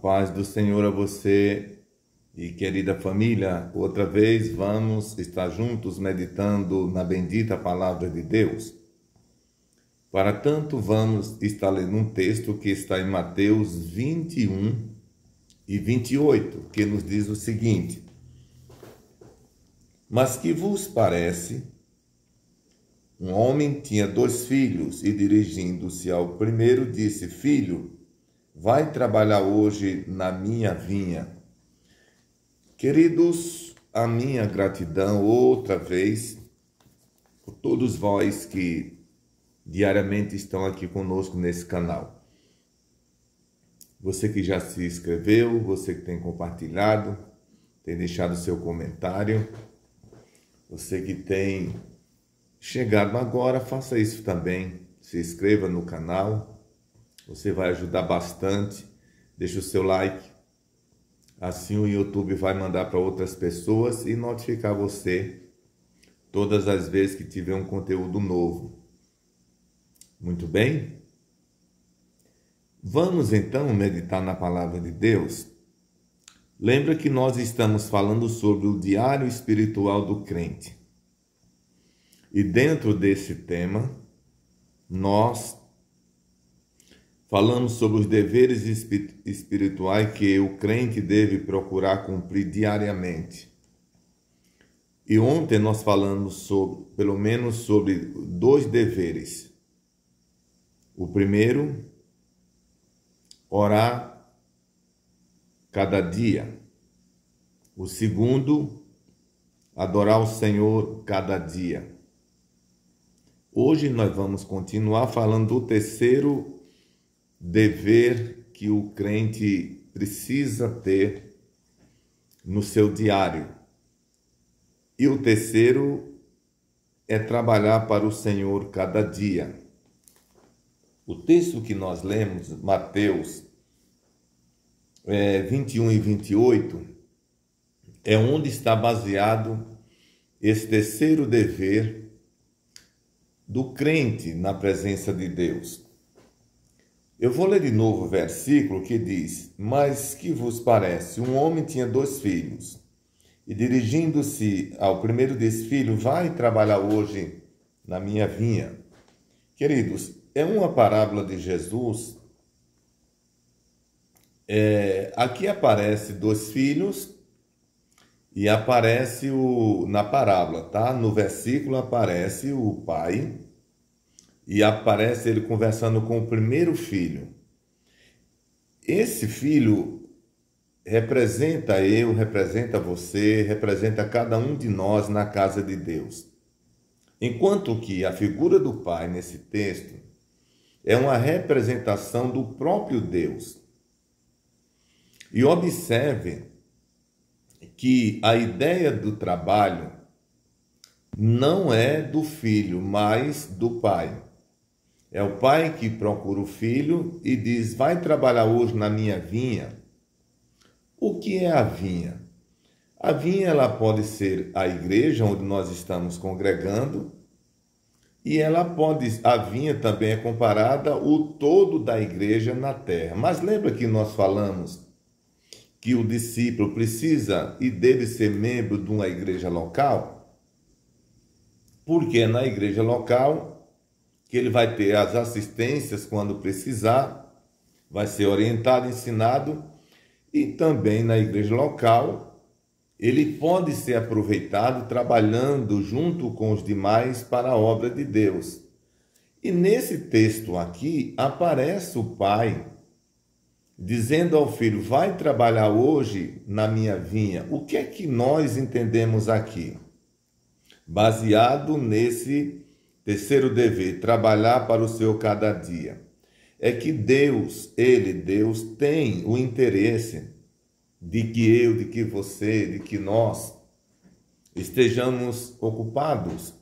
Paz do Senhor a você e querida família. Outra vez vamos estar juntos meditando na bendita palavra de Deus. Para tanto, vamos estar lendo um texto que está em Mateus 21 e 28, que nos diz o seguinte: Mas que vos parece? Um homem tinha 2 filhos e, dirigindo-se ao primeiro, disse: Filho, vai trabalhar hoje na minha vinha. Queridos, a minha gratidão outra vez por todos vós que diariamente estão aqui conosco nesse canal. Você que já se inscreveu, você que tem compartilhado, tem deixado seu comentário, você que tem chegado agora, faça isso também. Se inscreva no canal, você vai ajudar bastante. Deixe o seu like, assim o YouTube vai mandar para outras pessoas e notificar você todas as vezes que tiver um conteúdo novo. Muito bem? Vamos então meditar na palavra de Deus. Lembra que nós estamos falando sobre o diário espiritual do crente. E dentro desse tema, nós falamos sobre os deveres espirituais que o crente deve procurar cumprir diariamente. E ontem nós falamos pelo menos sobre 2 deveres. O primeiro, orar cada dia. O segundo, adorar o Senhor cada dia. Hoje nós vamos continuar falando do terceiro dever que o crente precisa ter no seu diário. E o terceiro é trabalhar para o Senhor cada dia. O texto que nós lemos, Mateus 21 e 28, é onde está baseado esse terceiro dever do crente na presença de Deus. Eu vou ler de novo o versículo que diz: Mas que vos parece? Um homem tinha 2 filhos, e dirigindo-se ao primeiro desse filho, vai trabalhar hoje na minha vinha. Queridos, é uma parábola de Jesus. Aqui aparece 2 filhos e aparece na parábola, tá? No versículo aparece o pai e aparece ele conversando com o primeiro filho. Esse filho representa eu, representa você, representa cada um de nós na casa de Deus. Enquanto que a figura do pai nesse texto é uma representação do próprio Deus. E observe que a ideia do trabalho não é do filho, mas do pai. É o pai que procura o filho e diz: vai trabalhar hoje na minha vinha. O que é a vinha? A vinha ela pode ser a igreja onde nós estamos congregando, e a vinha também é comparada ao todo da igreja na terra. Mas lembra que nós falamos que o discípulo precisa e deve ser membro de uma igreja local? Porque é na igreja local que ele vai ter as assistências quando precisar, vai ser orientado, ensinado, e também na igreja local ele pode ser aproveitado trabalhando junto com os demais para a obra de Deus. E nesse texto aqui aparece o pai dizendo ao filho: vai trabalhar hoje na minha vinha. O que é que nós entendemos aqui? Baseado nesse terceiro dever, trabalhar para o seu cada dia. É que Deus tem o interesse de que eu, de que você, de que nós estejamos ocupados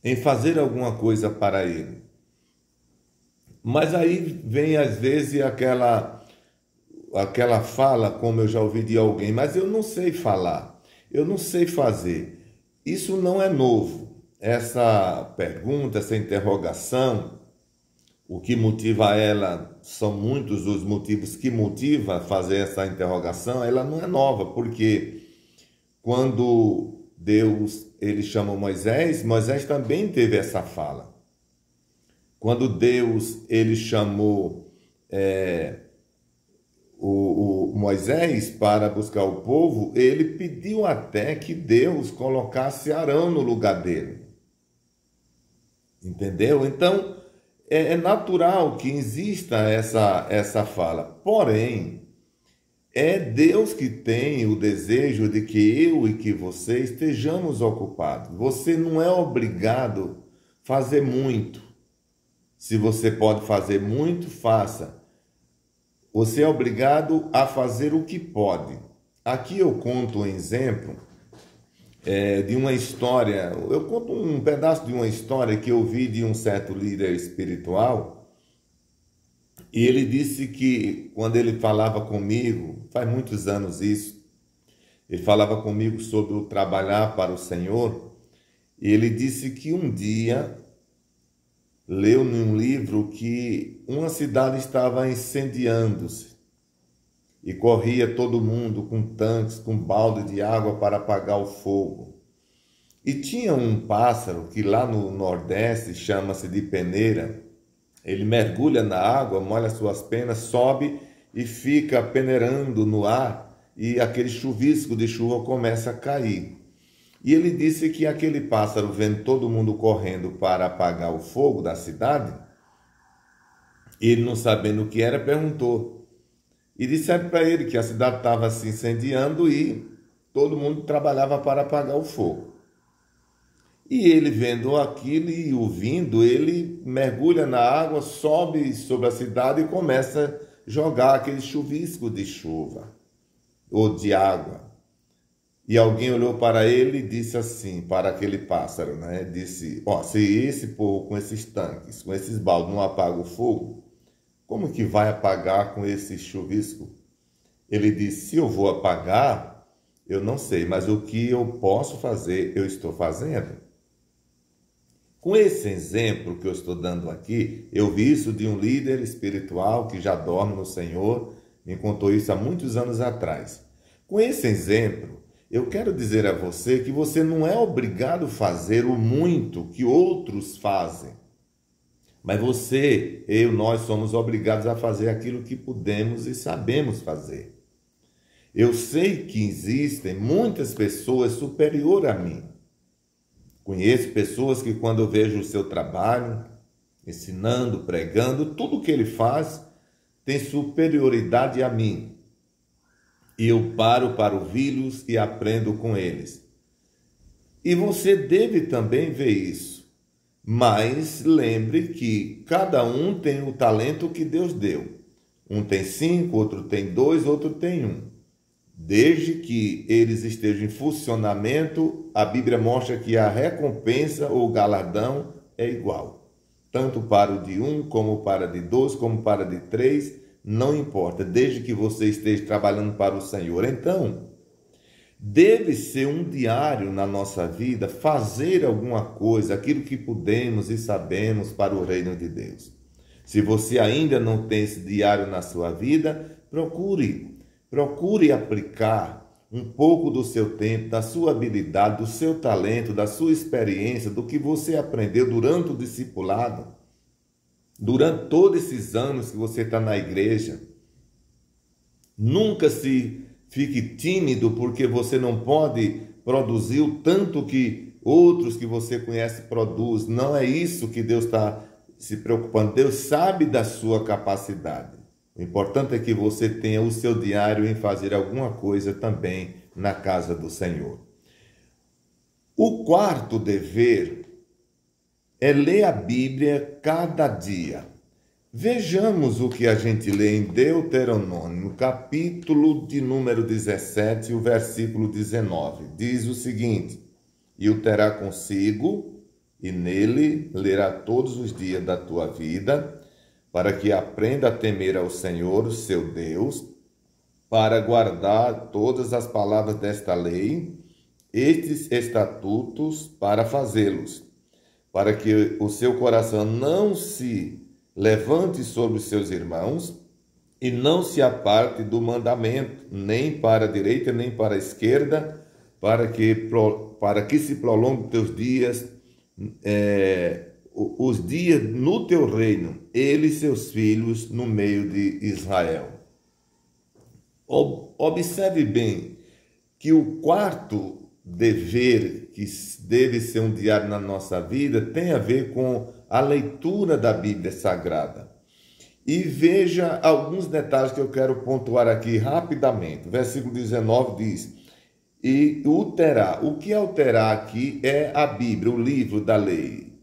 em fazer alguma coisa para Ele. Mas aí vem às vezes aquela fala, como eu já ouvi de alguém: mas eu não sei falar, eu não sei fazer. Isso não é novo. Essa pergunta, essa interrogação, o que motiva ela são muitos os motivos que motivam a fazer essa interrogação, ela não é nova, porque quando Deus ele chama Moisés, Moisés também teve essa fala. Quando Deus ele chamou o Moisés para buscar o povo, ele pediu até que Deus colocasse Arão no lugar dele. Entendeu? Então, é natural que exista essa fala. Porém, é Deus que tem o desejo de que eu e que você estejamos ocupados. Você não é obrigado a fazer muito. Se você pode fazer muito, faça. Você é obrigado a fazer o que pode. Aqui eu conto um exemplo de uma história. Eu conto um pedaço de uma história que eu vi de um certo líder espiritual. E ele disse que quando ele falava comigo, faz muitos anos isso, ele falava comigo sobre o trabalhar para o Senhor. E ele disse que um dia leu num livro que uma cidade estava incendiando-se e corria todo mundo com tanques, com balde de água para apagar o fogo. E tinha um pássaro que lá no Nordeste chama-se de peneira. Ele mergulha na água, molha suas penas, sobe e fica peneirando no ar e aquele chuvisco de chuva começa a cair. E ele disse que aquele pássaro, vendo todo mundo correndo para apagar o fogo da cidade, ele não sabendo o que era, perguntou. E disseram para ele que a cidade estava se incendiando e todo mundo trabalhava para apagar o fogo. E ele vendo aquilo e ouvindo, ele mergulha na água, sobe sobre a cidade e começa a jogar aquele chuvisco de chuva ou de água. E alguém olhou para ele e disse assim, para aquele pássaro, né? Disse, se esse povo com esses tanques, com esses baldes não apaga o fogo, como que vai apagar com esse chuvisco? Ele disse, se eu vou apagar, eu não sei, mas o que eu posso fazer, eu estou fazendo. Com esse exemplo que eu estou dando aqui, eu vi isso de um líder espiritual que já dorme no Senhor, me contou isso há muitos anos atrás. Com esse exemplo, eu quero dizer a você que você não é obrigado a fazer o muito que outros fazem. Mas você, nós somos obrigados a fazer aquilo que podemos e sabemos fazer. Eu sei que existem muitas pessoas superiores a mim. Conheço pessoas que quando eu vejo o seu trabalho, ensinando, pregando, tudo que ele faz tem superioridade a mim. E eu paro para ouvi-los e aprendo com eles. E você deve também ver isso. Mas lembre que cada um tem o talento que Deus deu. Um tem 5, outro tem 2, outro tem 1. Desde que eles estejam em funcionamento, a Bíblia mostra que a recompensa ou galardão é igual. Tanto para o de 1, como para de 2, como para de 3, não importa, desde que você esteja trabalhando para o Senhor. Então, deve ser um diário na nossa vida, fazer alguma coisa, aquilo que podemos e sabemos para o reino de Deus. Se você ainda não tem esse diário na sua vida, procure aplicar um pouco do seu tempo, da sua habilidade, do seu talento, da sua experiência, do que você aprendeu durante o discipulado, durante todos esses anos que você está na igreja. Nunca se fique tímido porque você não pode produzir o tanto que outros que você conhece produzem. Não é isso que Deus está se preocupando. Deus sabe da sua capacidade. O importante é que você tenha o seu diário em fazer alguma coisa também na casa do Senhor. O quarto dever é ler a Bíblia cada dia. Vejamos o que a gente lê em Deuteronômio, capítulo de número 17, o versículo 19. Diz o seguinte: e o terá consigo, e nele lerá todos os dias da tua vida, para que aprenda a temer ao Senhor, seu Deus, para guardar todas as palavras desta lei, estes estatutos, para fazê-los, para que o seu coração não se levante sobre os seus irmãos e não se aparte do mandamento, nem para a direita, nem para a esquerda, para que se prolongue teus dias, os dias no teu reino, ele e seus filhos no meio de Israel. Observe bem que o quarto dever, que deve ser um diário na nossa vida, tem a ver com a leitura da Bíblia Sagrada. E veja alguns detalhes que eu quero pontuar aqui rapidamente. O versículo 19 diz: e o terá. O que é o terá aqui é a Bíblia, o livro da lei.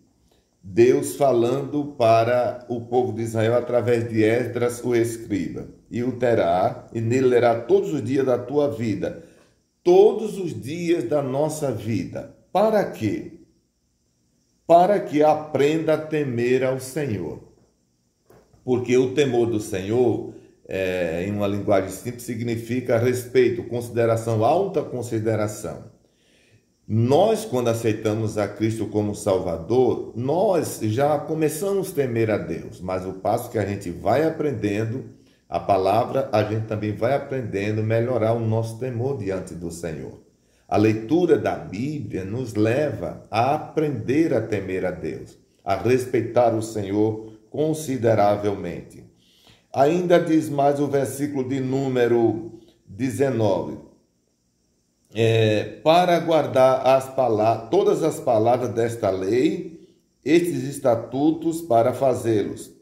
Deus falando para o povo de Israel através de Esdras, o escriba. E o terá, e nele lerá todos os dias da tua vida. Todos os dias da nossa vida. Para quê? Para que aprenda a temer ao Senhor. Porque o temor do Senhor, em uma linguagem simples, significa respeito, consideração, alta consideração. Nós, quando aceitamos a Cristo como Salvador, nós já começamos a temer a Deus, mas o passo que a gente vai aprendendo a palavra, a gente também vai aprendendo a melhorar o nosso temor diante do Senhor. A leitura da Bíblia nos leva a aprender a temer a Deus, a respeitar o Senhor consideravelmente. Ainda diz mais o versículo de número 19. Para guardar todas as palavras desta lei, estes estatutos para fazê-los.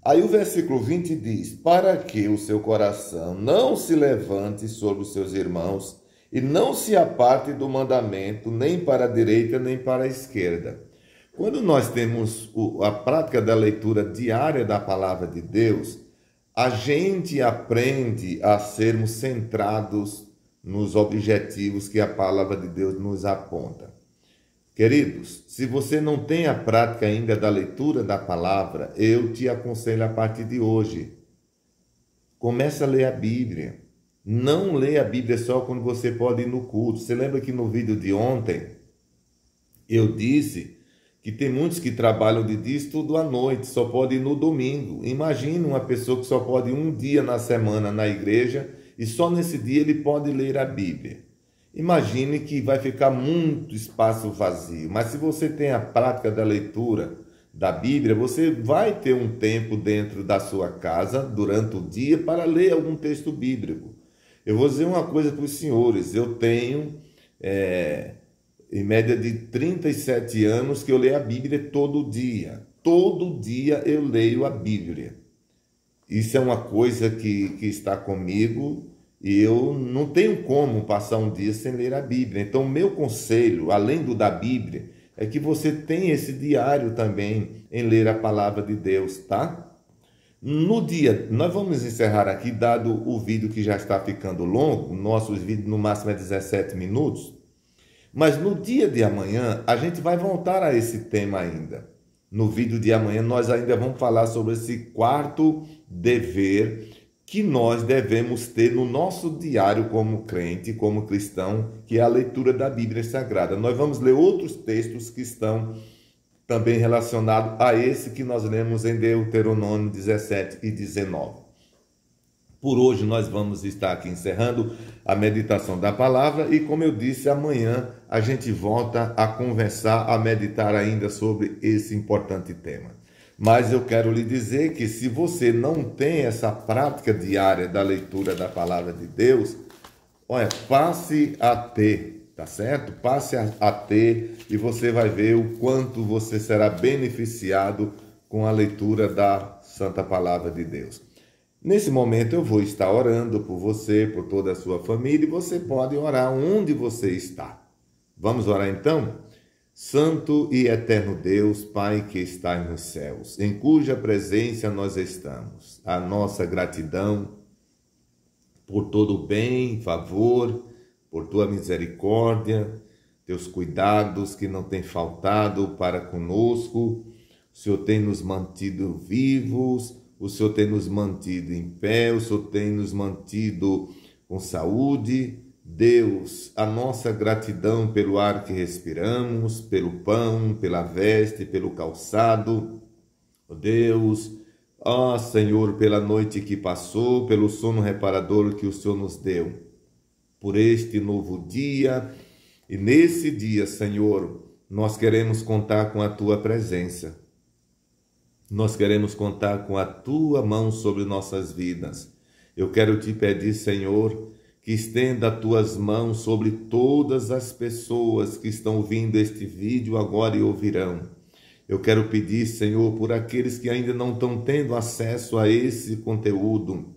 Aí o versículo 20 diz: para que o seu coração não se levante sobre os seus irmãos e não se aparte do mandamento, nem para a direita, nem para a esquerda. Quando nós temos a prática da leitura diária da palavra de Deus, a gente aprende a sermos centrados nos objetivos que a palavra de Deus nos aponta. Queridos, se você não tem a prática ainda da leitura da palavra, eu te aconselho a partir de hoje. Comece a ler a Bíblia. Não lê a Bíblia só quando você pode ir no culto. Você lembra que no vídeo de ontem eu disse que tem muitos que trabalham de dia e estudam à noite, só pode ir no domingo. Imagine uma pessoa que só pode ir um dia na semana na igreja e só nesse dia ele pode ler a Bíblia. Imagine que vai ficar muito espaço vazio, mas se você tem a prática da leitura da Bíblia, você vai ter um tempo dentro da sua casa, durante o dia, para ler algum texto bíblico. Eu vou dizer uma coisa para os senhores, eu tenho, em média de 37 anos, que eu leio a Bíblia todo dia. Todo dia eu leio a Bíblia. Isso é uma coisa que está comigo e eu não tenho como passar um dia sem ler a Bíblia. Então, o meu conselho, além do da Bíblia, é que você tenha esse diário também em ler a palavra de Deus, tá? No dia, nós vamos encerrar aqui, dado o vídeo que já está ficando longo, nossos vídeos no máximo é 17 minutos, mas no dia de amanhã a gente vai voltar a esse tema ainda. No vídeo de amanhã nós ainda vamos falar sobre esse quarto dever que nós devemos ter no nosso diário como crente, como cristão, que é a leitura da Bíblia Sagrada. Nós vamos ler outros textos que estão também relacionados a esse que nós lemos em Deuteronômio 17 e 19. Por hoje nós vamos estar aqui encerrando a meditação da palavra e, como eu disse, amanhã a gente volta a conversar, a meditar ainda sobre esse importante tema. Mas eu quero lhe dizer que se você não tem essa prática diária da leitura da palavra de Deus, olha, passe a ter, tá certo? Passe a ter e você vai ver o quanto você será beneficiado com a leitura da Santa Palavra de Deus. Nesse momento eu vou estar orando por você, por toda a sua família, e você pode orar onde você está. Vamos orar então? Santo e eterno Deus, Pai que estás nos céus, em cuja presença nós estamos, a nossa gratidão por todo o bem, favor, por tua misericórdia, teus cuidados que não têm faltado para conosco. O Senhor tem nos mantido vivos, o Senhor tem nos mantido em pé, o Senhor tem nos mantido com saúde. Deus, a nossa gratidão pelo ar que respiramos, pelo pão, pela veste, pelo calçado. Deus, Ah, Senhor, pela noite que passou, pelo sono reparador que o Senhor nos deu, por este novo dia. E nesse dia, Senhor, nós queremos contar com a Tua presença. Nós queremos contar com a Tua mão sobre nossas vidas. Eu quero te pedir, Senhor, que estenda as Tuas mãos sobre todas as pessoas que estão ouvindo este vídeo agora e ouvirão. Eu quero pedir, Senhor, por aqueles que ainda não estão tendo acesso a esse conteúdo.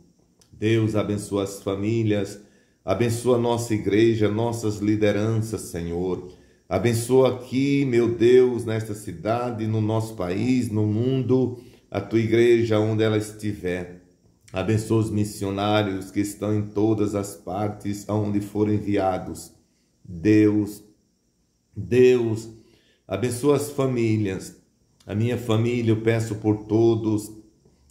Deus, abençoa as famílias, abençoa a nossa igreja, nossas lideranças, Senhor. Abençoa aqui, meu Deus, nesta cidade, no nosso país, no mundo, a Tua igreja, onde ela estiver. Abençoa os missionários que estão em todas as partes aonde foram enviados. Deus, abençoa as famílias. A minha família, eu peço por todos,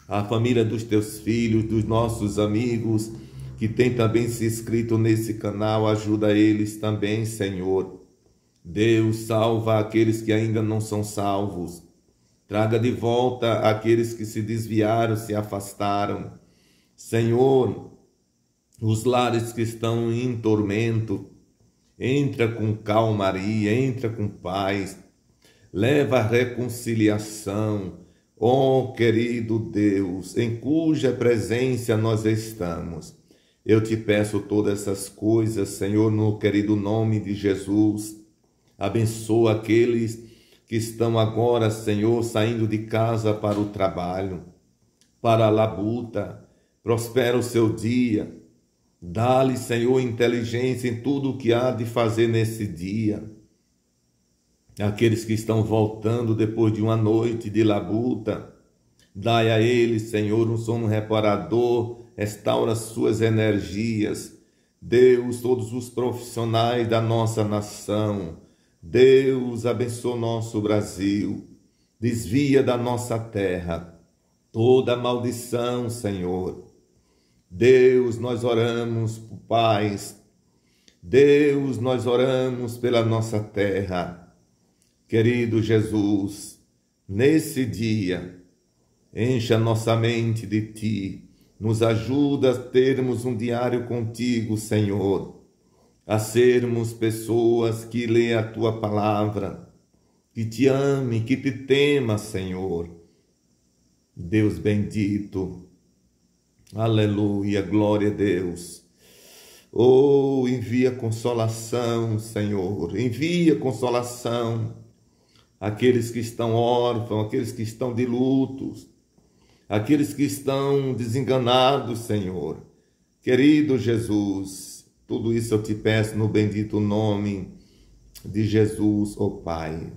a família dos Teus filhos, dos nossos amigos, que tem também se inscrito nesse canal, ajuda eles também, Senhor. Deus, salva aqueles que ainda não são salvos. Traga de volta aqueles que se desviaram, se afastaram. Senhor, os lares que estão em tormento, entra com calmaria, entra com paz, leva a reconciliação, ó querido Deus, em cuja presença nós estamos. Eu te peço todas essas coisas, Senhor, no querido nome de Jesus. Abençoa aqueles que estão agora, Senhor, saindo de casa para o trabalho, para a labuta. Prospera o seu dia. Dá-lhe, Senhor, inteligência em tudo o que há de fazer nesse dia. Aqueles que estão voltando depois de uma noite de labuta, dai a eles, Senhor, um sono reparador, restaura suas energias. Deus, todos os profissionais da nossa nação, Deus, abençoa o nosso Brasil, desvia da nossa terra toda maldição, Senhor. Deus, nós oramos por paz. Deus, nós oramos pela nossa terra. Querido Jesus, nesse dia, encha nossa mente de Ti, nos ajuda a termos um diário contigo, Senhor, a sermos pessoas que lê a Tua palavra, que Te ame, que Te tema, Senhor. Deus bendito, aleluia, glória a Deus. Oh, envia consolação, Senhor, envia consolação àqueles que estão órfãos, àqueles que estão de lutos, aqueles que estão desenganados, Senhor. Querido Jesus, tudo isso eu te peço no bendito nome de Jesus, ó Pai.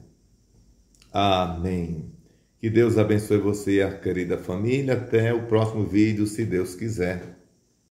Amém. Que Deus abençoe você e a querida família. Até o próximo vídeo, se Deus quiser.